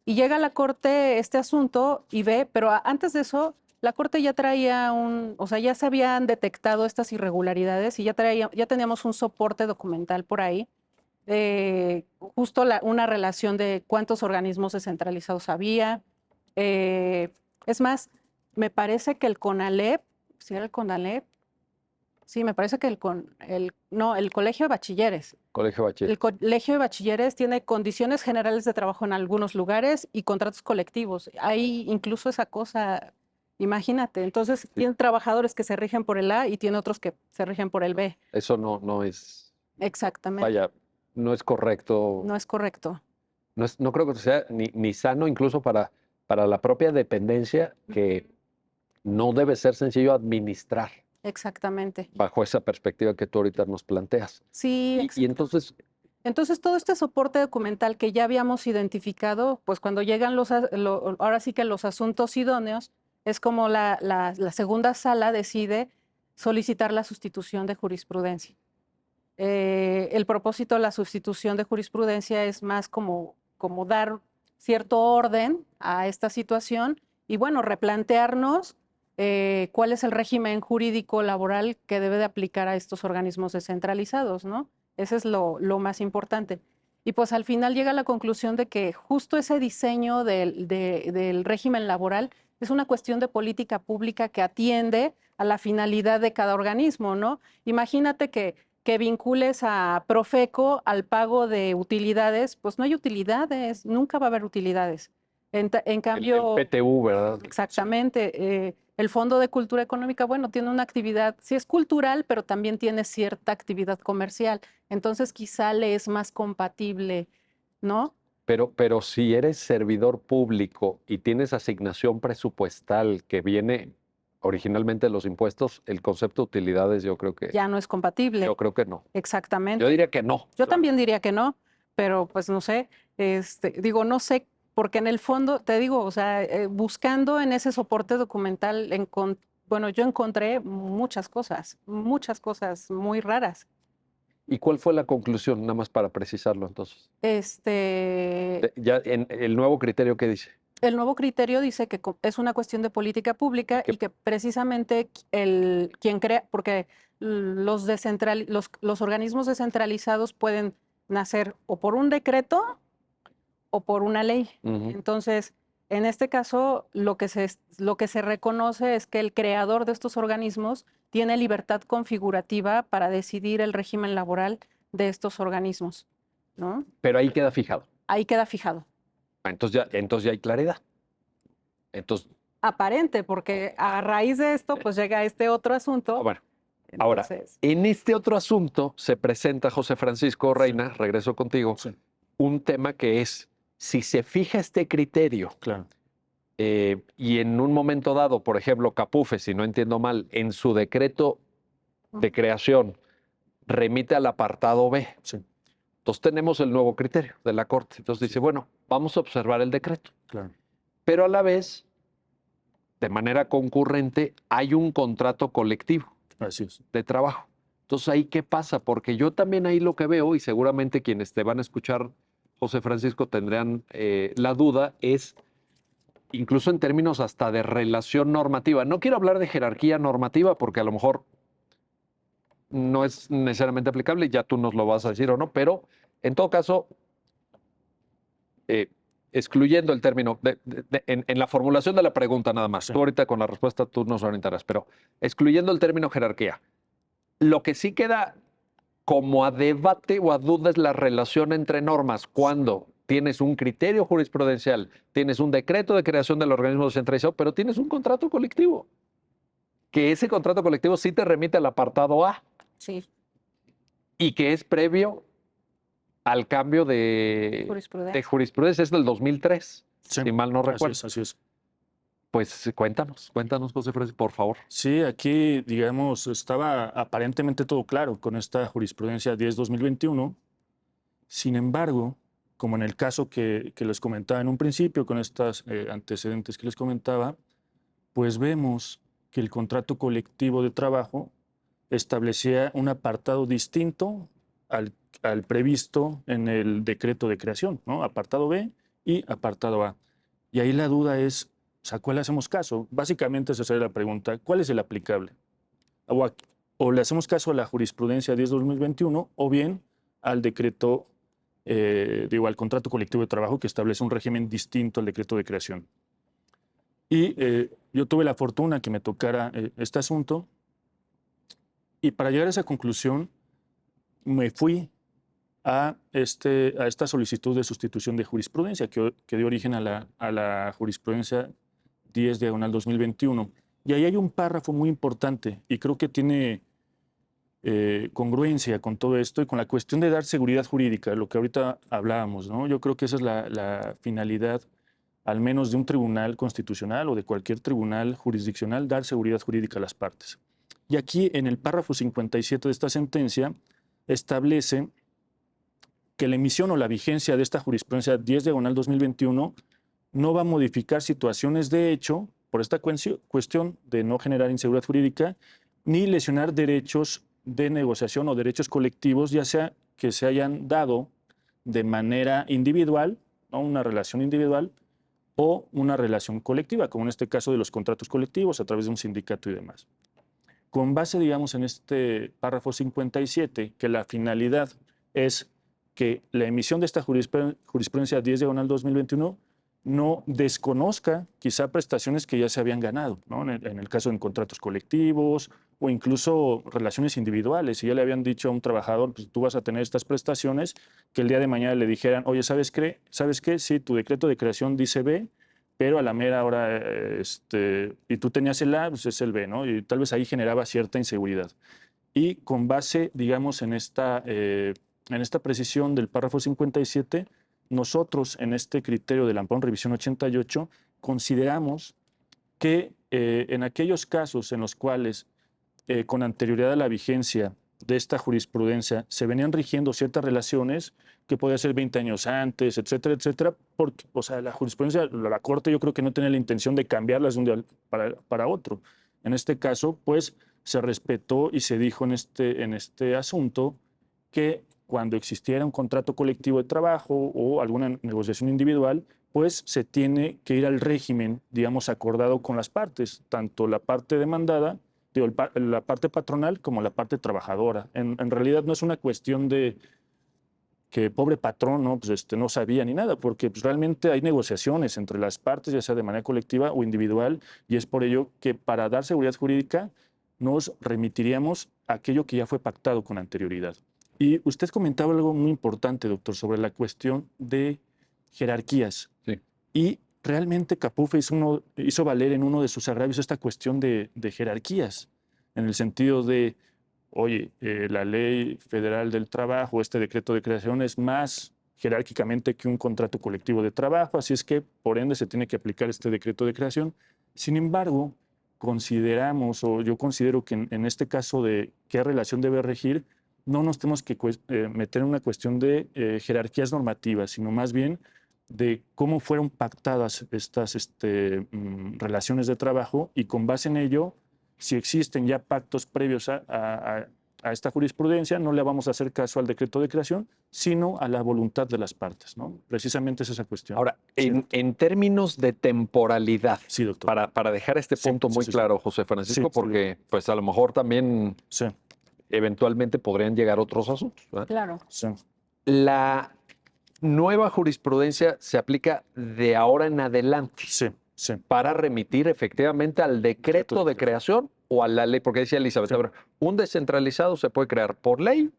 Y llega a la Corte este asunto y ve, pero antes de eso, la Corte ya traía o sea, ya se habían detectado estas irregularidades y ya teníamos un soporte documental por ahí, justo una relación de cuántos organismos descentralizados había. Es más, me parece que el CONALEP, ¿sí era el CONALEP? Sí, me parece que no, el Colegio de Bachilleres. Colegio Bachiller. El Colegio de Bachilleres tiene condiciones generales de trabajo en algunos lugares y contratos colectivos. Hay incluso esa cosa, imagínate. Entonces, tiene trabajadores que se rigen por el A y tiene otros que se rigen por el B. Eso no es, Exactamente. vaya, no es correcto. No es correcto. No creo que sea ni sano incluso para la propia dependencia, que no debe ser sencillo administrar Exactamente. bajo esa perspectiva que tú ahorita nos planteas. Sí. Y entonces, Entonces, todo este soporte documental que ya habíamos identificado, pues cuando llegan ahora sí que los asuntos idóneos, es como la segunda sala decide solicitar la sustitución de jurisprudencia. El propósito de la sustitución de jurisprudencia es más como dar cierto orden a esta situación y, bueno, replantearnos cuál es el régimen jurídico laboral que debe de aplicar a estos organismos descentralizados, ¿no? Ese es lo más importante. Y pues al final llega a la conclusión de que justo ese diseño del régimen laboral es una cuestión de política pública que atiende a la finalidad de cada organismo, ¿no? Imagínate que vincules a Profeco al pago de utilidades, pues no hay utilidades, nunca va a haber utilidades. En cambio, el PTU, ¿verdad? exactamente, el Fondo de Cultura Económica, bueno, tiene una actividad, sí es cultural, pero también tiene cierta actividad comercial. Entonces quizá le es más compatible, ¿no? Pero si eres servidor público y tienes asignación presupuestal que viene originalmente de los impuestos, el concepto de utilidades yo creo que Ya no es compatible. yo creo que no. Exactamente. Yo diría que no. Yo también diría que no, pero pues no sé, digo, no sé, porque en el fondo, te digo, o sea, buscando en ese soporte documental, bueno, yo encontré muchas cosas muy raras. ¿Y cuál fue la conclusión? Nada más para precisarlo entonces. Ya en el nuevo criterio que dice. El nuevo criterio dice que es una cuestión de política pública y que precisamente quien crea, porque los organismos descentralizados pueden nacer o por un decreto o por una ley. Entonces, en este caso, lo que se reconoce es que el creador de estos organismos tiene libertad configurativa para decidir el régimen laboral de estos organismos, ¿no? Pero ahí queda fijado. Ahí queda fijado. Entonces ya hay claridad. Entonces, aparente, porque a raíz de esto, pues llega este otro asunto. bueno, ahora, en este otro asunto se presenta, José Francisco Reina, regreso contigo, un tema que es, si se fija este criterio, claro. Y en un momento dado, por ejemplo, Capufe, si no entiendo mal, en su decreto de creación remite al apartado B. Sí. Entonces tenemos el nuevo criterio de la Corte. Entonces dice, bueno, vamos a observar el decreto. Claro. Pero a la vez, de manera concurrente, hay un contrato colectivo de trabajo. Entonces, ¿ahí qué pasa? Porque yo también ahí lo que veo, y seguramente quienes te van a escuchar, José Francisco, tendrán la duda, es incluso en términos hasta de relación normativa. No quiero hablar de jerarquía normativa porque a lo mejor no es necesariamente aplicable, ya tú nos lo vas a decir o no, pero en todo caso, excluyendo el término, en la formulación de la pregunta nada más, tú ahorita con la respuesta tú nos orientarás, pero excluyendo el término jerarquía, lo que sí queda como a debate o a duda es la relación entre normas cuando tienes un criterio jurisprudencial, tienes un decreto de creación del organismo descentralizado, pero tienes un contrato colectivo, que ese contrato colectivo sí te remite al apartado A. Sí. Y que es previo al cambio de jurisprudencia, es del 2003, si mal no recuerdo. Así es. Pues cuéntanos, José Francisco, por favor. Sí, aquí, digamos, estaba aparentemente todo claro con esta jurisprudencia 10-2021. Sin embargo, como en el caso que les comentaba en un principio, con estos antecedentes que les comentaba, pues vemos que el contrato colectivo de trabajo establecía un apartado distinto al previsto en el decreto de creación, ¿no? Apartado B y apartado A. Y ahí la duda es, o sea, ¿cuál le hacemos caso? Básicamente esa sería la pregunta, ¿cuál es el aplicable? O le hacemos caso a la jurisprudencia 10-2021 o bien al decreto, al contrato colectivo de trabajo que establece un régimen distinto al decreto de creación. Y yo tuve la fortuna que me tocara este asunto y para llegar a esa conclusión me fui a esta solicitud de sustitución de jurisprudencia que dio origen a la jurisprudencia 10/2021. Y ahí hay un párrafo muy importante y creo que tiene congruencia con todo esto y con la cuestión de dar seguridad jurídica, lo que ahorita hablábamos, ¿no? Yo creo que esa es la finalidad, al menos de un tribunal constitucional o de cualquier tribunal jurisdiccional, dar seguridad jurídica a las partes. Y aquí en el párrafo 57 de esta sentencia establece que la emisión o la vigencia de esta jurisprudencia 10/2021 no va a modificar situaciones de hecho por esta cuestión de no generar inseguridad jurídica ni lesionar derechos de negociación o derechos colectivos, ya sea que se hayan dado de manera individual, ¿no? Una relación individual o una relación colectiva, como en este caso de los contratos colectivos a través de un sindicato y demás. Con base, digamos, en este párrafo 57, que la finalidad es que la emisión de esta jurisprudencia 10/2021 no desconozca quizá prestaciones que ya se habían ganado, ¿no? En el caso de contratos colectivos o incluso relaciones individuales. Si ya le habían dicho a un trabajador, pues tú vas a tener estas prestaciones, que el día de mañana le dijeran, oye, ¿sabes qué? Sí, tu decreto de creación dice B, pero a la mera hora, y tú tenías el A, pues es el B, ¿no? Y tal vez ahí generaba cierta inseguridad. Y con base, digamos, en esta precisión del párrafo 57, nosotros en este criterio del amparo en revisión 88 consideramos que en aquellos casos en los cuales con anterioridad a la vigencia de esta jurisprudencia se venían rigiendo ciertas relaciones que podía ser 20 años antes, etcétera, etcétera, porque, o sea, la jurisprudencia, la Corte yo creo que no tenía la intención de cambiarlas de un día para otro. En este caso, pues, se respetó y se dijo en este asunto que cuando existiera un contrato colectivo de trabajo o alguna negociación individual, pues se tiene que ir al régimen, digamos, acordado con las partes, tanto la parte demandada, la parte patronal como la parte trabajadora. En realidad no es una cuestión de que pobre patrón no, pues no sabía ni nada, porque pues, realmente hay negociaciones entre las partes, ya sea de manera colectiva o individual, y es por ello que para dar seguridad jurídica nos remitiríamos a aquello que ya fue pactado con anterioridad. Y usted comentaba algo muy importante, doctor, sobre la cuestión de jerarquías. Sí. Y realmente Capuffe hizo valer en uno de sus agravios esta cuestión de jerarquías, en el sentido de, oye, la ley federal del trabajo, este decreto de creación es más jerárquicamente que un contrato colectivo de trabajo, así es que por ende se tiene que aplicar este decreto de creación. Sin embargo, consideramos, o yo considero que en este caso de qué relación debe regir, no nos tenemos que meter en una cuestión de jerarquías normativas, sino más bien de cómo fueron pactadas estas relaciones de trabajo y con base en ello, si existen ya pactos previos a esta jurisprudencia, no le vamos a hacer caso al decreto de creación, sino a la voluntad de las partes, ¿no? Precisamente es esa cuestión. Ahora, Sí. en términos de temporalidad, Sí, doctor. para dejar este Sí, punto muy sí. claro, José Francisco, Sí, porque pues a lo mejor también Sí, eventualmente podrían llegar otros asuntos, ¿verdad? Claro. sí. La nueva jurisprudencia se aplica de ahora en adelante Sí, sí. para remitir efectivamente al decreto de creación o a la ley, porque decía Elizabeth, Sí. a ver, un descentralizado se puede crear por ley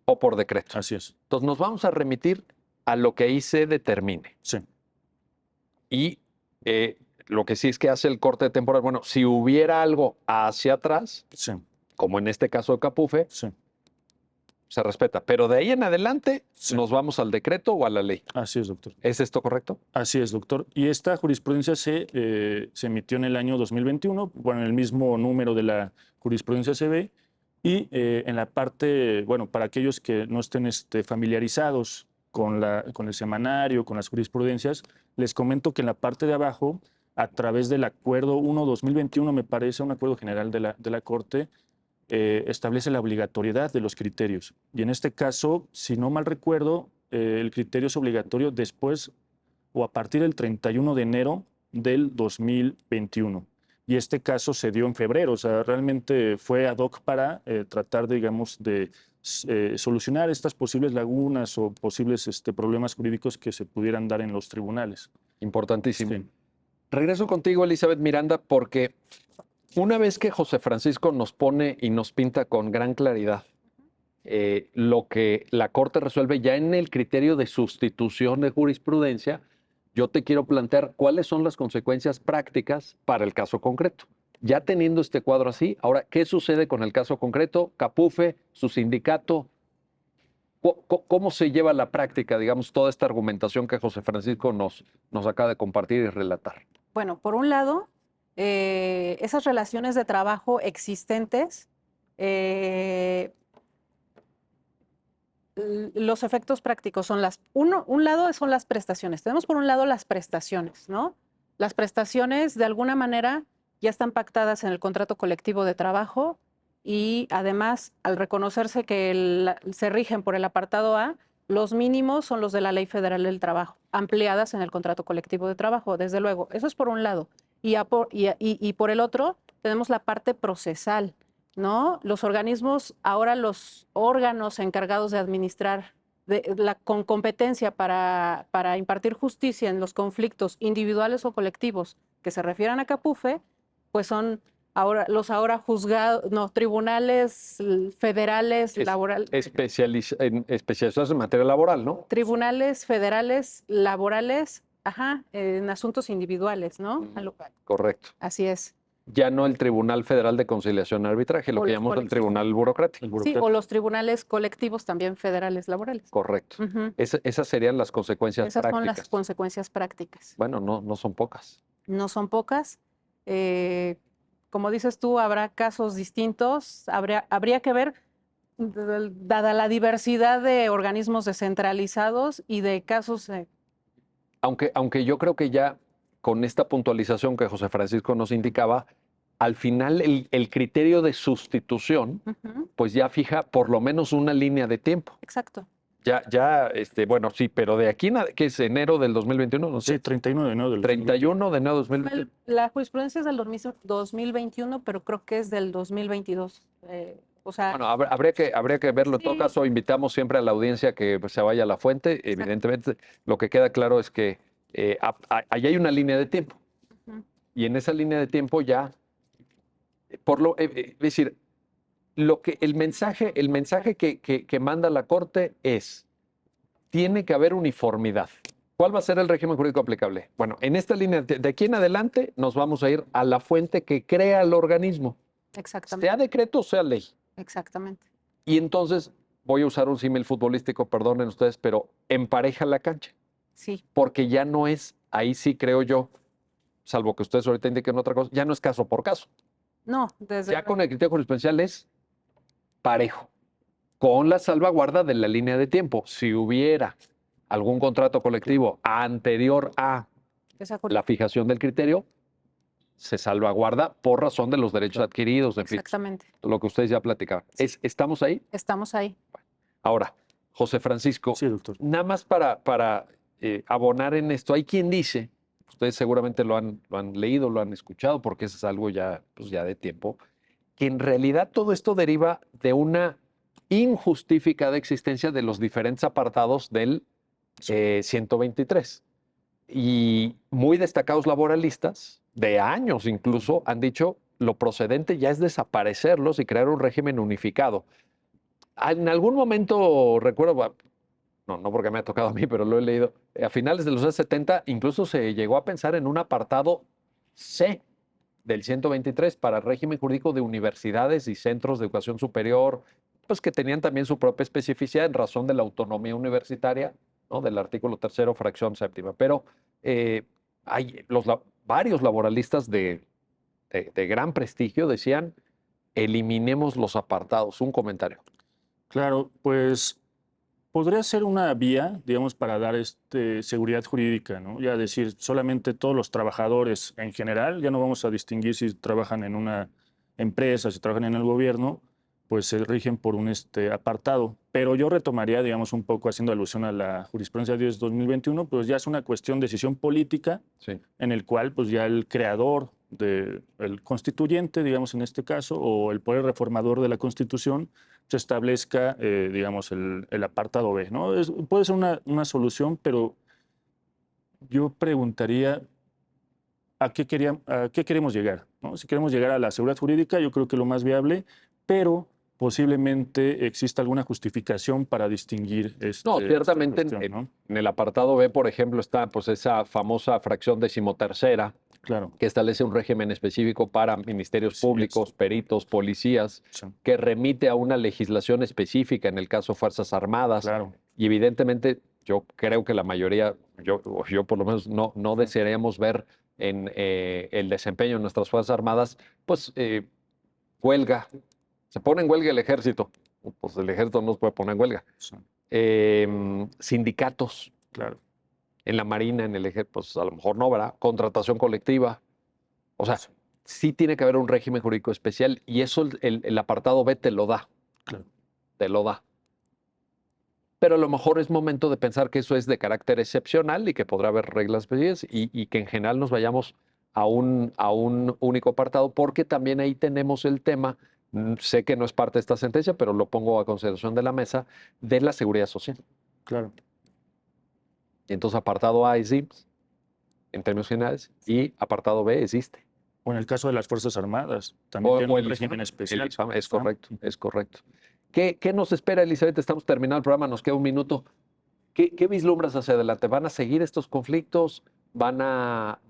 o por decreto. Así es. Entonces nos vamos a remitir a lo que ahí se determine. Sí, Y lo que sí es que hace el corte temporal, bueno, si hubiera algo hacia atrás, sí, como en este caso de Capuffe, sí. se respeta. Pero de ahí en adelante Sí. nos vamos al decreto o a la ley. Así es, doctor. ¿Es esto correcto? Así es, doctor. Y esta jurisprudencia se emitió en el año 2021, bueno, en el mismo número de la jurisprudencia CB, y en la parte, bueno, para aquellos que no estén familiarizados con el semanario, con las jurisprudencias, les comento que en la parte de abajo, a través del Acuerdo 1/2021, me parece, un acuerdo general de la Corte, establece la obligatoriedad de los criterios. Y en este caso, si no mal recuerdo, el criterio es obligatorio después o a partir del 31 de enero del 2021. Y este caso se dio en febrero, o sea, realmente fue ad hoc para tratar, digamos, de solucionar estas posibles lagunas o posibles problemas jurídicos que se pudieran dar en los tribunales. Importantísimo. Sí. Regreso contigo, Elizabeth Miranda, porque una vez que José Francisco nos pone y nos pinta con gran claridad lo que la Corte resuelve ya en el criterio de sustitución de jurisprudencia, yo te quiero plantear cuáles son las consecuencias prácticas para el caso concreto. Ya teniendo este cuadro así, ahora, ¿qué sucede con el caso concreto? Capuffe, su sindicato, ¿cómo se lleva a la práctica, digamos, toda esta argumentación que José Francisco nos acaba de compartir y relatar? Bueno, por un lado, esas relaciones de trabajo existentes, los efectos prácticos son un lado son las prestaciones. Tenemos por un lado las prestaciones, ¿no? Las prestaciones de alguna manera ya están pactadas en el contrato colectivo de trabajo y además, al reconocerse que se rigen por el apartado A, los mínimos son los de la Ley Federal del Trabajo, ampliadas en el contrato colectivo de trabajo, desde luego. Eso es por un lado. Y por el otro, tenemos la parte procesal, ¿no? Los organismos, ahora los órganos encargados de administrar con competencia para impartir justicia en los conflictos individuales o colectivos que se refieran a Capufe, pues son ahora juzgados, no, tribunales federales laborales. Especializados en materia laboral, ¿no? Tribunales federales laborales, en asuntos individuales, ¿no? Correcto. Así es. Ya no el Tribunal Federal de Conciliación y Arbitraje, lo que llamamos el Tribunal Burocrático. Sí, o los tribunales colectivos también federales laborales. Correcto. Esas serían las consecuencias prácticas. Esas son las consecuencias prácticas. Bueno, no son pocas. No son pocas. Como dices tú, habrá casos distintos. Habría que ver, dada la diversidad de organismos descentralizados y de casos. Aunque yo creo que ya con esta puntualización que José Francisco nos indicaba, al final el criterio de sustitución, pues ya fija por lo menos una línea de tiempo. Exacto. Bueno, sí, pero de aquí, ¿qué es enero del 2021? No sé. Sí, 31 de enero del 31 de enero del 2021. La jurisprudencia es del 2021, pero creo que es del 2022. Bueno, habría que verlo. Sí. En todo caso, invitamos siempre a la audiencia que se vaya a la fuente. Exacto. Evidentemente, lo que queda claro es que allá hay una línea de tiempo. Y en esa línea de tiempo ya, es decir, el mensaje que manda la Corte es, tiene que haber uniformidad. ¿Cuál va a ser el régimen jurídico aplicable? Bueno, en esta línea, de aquí en adelante, nos vamos a ir a la fuente que crea el organismo. Exactamente. Sea decreto o sea ley. Exactamente. Y entonces, voy a usar un símil futbolístico, perdonen ustedes, pero empareja la cancha. Sí. Porque ya no es, ahí sí creo yo, salvo que ustedes ahorita indiquen otra cosa, ya no es caso por caso. No, ya con el criterio jurisprudencial es parejo, con la salvaguarda de la línea de tiempo. Si hubiera algún contrato colectivo anterior a la fijación del criterio, se salvaguarda por razón de los derechos adquiridos, en fin. Exactamente. Lo que ustedes ya platicaban. Sí. ¿Estamos ahí? Estamos ahí. Ahora, José Francisco, sí, doctor. Nada más para abonar en esto, hay quien dice, ustedes seguramente lo han leído, lo han escuchado, porque eso es algo ya de tiempo, que en realidad todo esto deriva de una injustificada existencia de los diferentes apartados del 123. Y muy destacados laboralistas, de años incluso, han dicho lo procedente ya es desaparecerlos y crear un régimen unificado. En algún momento, recuerdo, no porque me ha tocado a mí, pero lo he leído, a finales de los años 70 incluso se llegó a pensar en un apartado C del 123 para el régimen jurídico de universidades y centros de educación superior, pues que tenían también su propia especificidad en razón de la autonomía universitaria, ¿no? Del artículo 3º, fracción séptima. Pero hay varios laboralistas de gran prestigio decían, eliminemos los apartados. Un comentario. Claro, pues podría ser una vía, digamos, para dar seguridad jurídica, ¿no? Ya decir, solamente todos los trabajadores en general, ya no vamos a distinguir si trabajan en una empresa, si trabajan en el gobierno, pues se rigen por un apartado. Pero yo retomaría, digamos, un poco haciendo alusión a la jurisprudencia 10/2021, pues ya es una cuestión de decisión política, sí, en el cual pues ya el creador, el constituyente, digamos en este caso, o el poder reformador de la Constitución, se establezca, digamos, el apartado B, ¿no? Puede ser una solución, pero yo preguntaría ¿a qué queremos llegar? ¿No? Si queremos llegar a la seguridad jurídica, yo creo que lo más viable, pero posiblemente exista alguna justificación para distinguir No, ciertamente en el apartado B, por ejemplo, está pues esa famosa fracción 13ª, claro, que establece un régimen específico para ministerios públicos, peritos, policías, que remite a una legislación específica, en el caso Fuerzas Armadas. Claro. Y evidentemente yo creo que la mayoría, yo por lo menos no desearíamos ver en el desempeño de nuestras Fuerzas Armadas, pues huelga. Se pone en huelga el ejército, pues el ejército no se puede poner en huelga. Sí. Sindicatos. Claro. En la Marina, en el ejército, pues a lo mejor no, ¿verdad? Contratación colectiva. O sea, sí tiene que haber un régimen jurídico especial y eso el apartado B te lo da. Claro. Te lo da. Pero a lo mejor es momento de pensar que eso es de carácter excepcional y que podrá haber reglas especiales y que en general nos vayamos a un único apartado, porque también ahí tenemos el tema, sé que no es parte de esta sentencia, pero lo pongo a consideración de la mesa, de la seguridad social. Claro. Y entonces apartado A es IMSS, en términos generales, y apartado B existe. O en el caso de las Fuerzas Armadas, también tiene un el régimen ISFAM, especial. el ISFAM, es correcto, es correcto. ¿Qué nos espera, Elizabeth? Estamos terminando el programa, nos queda un minuto. ¿Qué vislumbras hacia adelante? ¿Van a seguir estos conflictos? La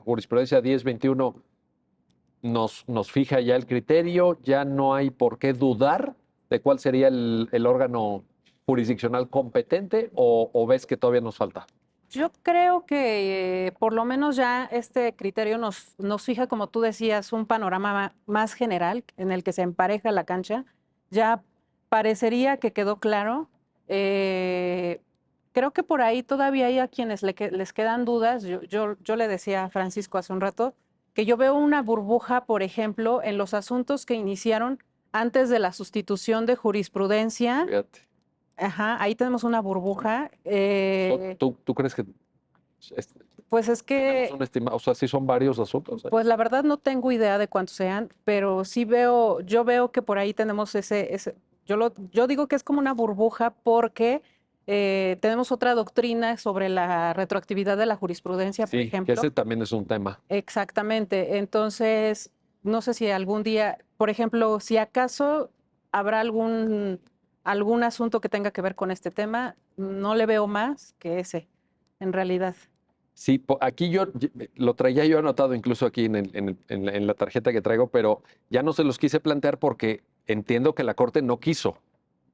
jurisprudencia 1021 nos fija ya el criterio, ya no hay por qué dudar de cuál sería el órgano jurisdiccional competente o ves que todavía nos falta? Yo creo que por lo menos ya este criterio nos fija, como tú decías, un panorama más general en el que se empareja la cancha. Ya parecería que quedó claro. Creo que por ahí todavía hay a quienes les quedan dudas. Yo le decía a Francisco hace un rato que yo veo una burbuja, por ejemplo, en los asuntos que iniciaron antes de la sustitución de jurisprudencia. Fíjate. Ajá, ahí tenemos una burbuja. ¿Tú crees que Pues es que, o sea, sí son varios asuntos? pues la verdad no tengo idea de cuántos sean, pero sí yo veo que por ahí tenemos yo digo que es como una burbuja porque tenemos otra doctrina sobre la retroactividad de la jurisprudencia, por Sí, que ejemplo. ese también es un tema. Exactamente. Entonces, no sé si algún día, por ejemplo, si acaso habrá algún asunto que tenga que ver con este tema, no le veo más que ese, en realidad. Sí, aquí lo traía yo anotado incluso aquí en la tarjeta que traigo, pero ya no se los quise plantear porque entiendo que la Corte no quiso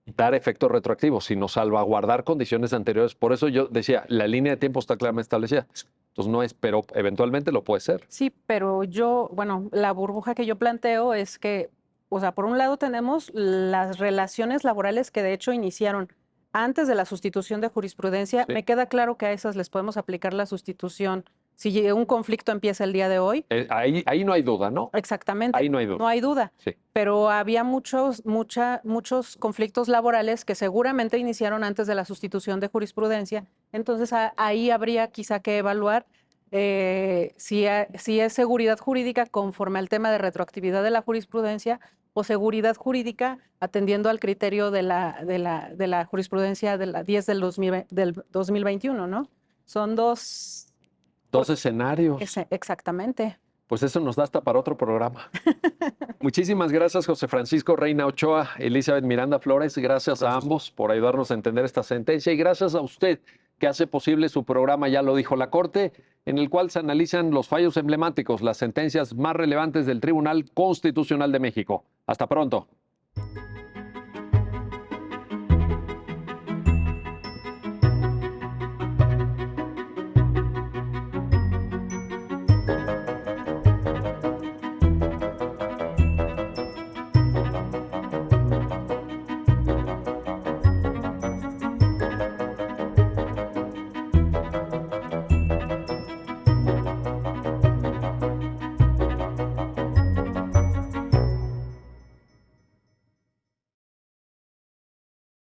dar efectos retroactivos, sino salvaguardar condiciones anteriores. Por eso yo decía, la línea de tiempo está claramente establecida. Entonces no es, pero eventualmente lo puede ser. Sí, pero bueno, la burbuja que yo planteo es que, o sea, por un lado tenemos las relaciones laborales que de hecho iniciaron antes de la sustitución de jurisprudencia. Sí. Me queda claro que a esas les podemos aplicar la sustitución si un conflicto empieza el día de hoy. Ahí no hay duda, ¿no? Exactamente. Ahí no hay duda. No hay duda. Sí. Pero había muchos conflictos laborales que seguramente iniciaron antes de la sustitución de jurisprudencia. Entonces ahí habría quizá que evaluar si es seguridad jurídica conforme al tema de retroactividad de la jurisprudencia o seguridad jurídica atendiendo al criterio de la jurisprudencia de la 10 del 2021, ¿no? Son dos escenarios. Exactamente. Pues eso nos da hasta para otro programa. Muchísimas gracias, José Francisco Reina Ochoa, Elizabeth Miranda Flores. Gracias a ambos por ayudarnos a entender esta sentencia y gracias a usted que hace posible su programa Ya lo dijo la Corte, en el cual se analizan los fallos emblemáticos, las sentencias más relevantes del Tribunal Constitucional de México. Hasta pronto.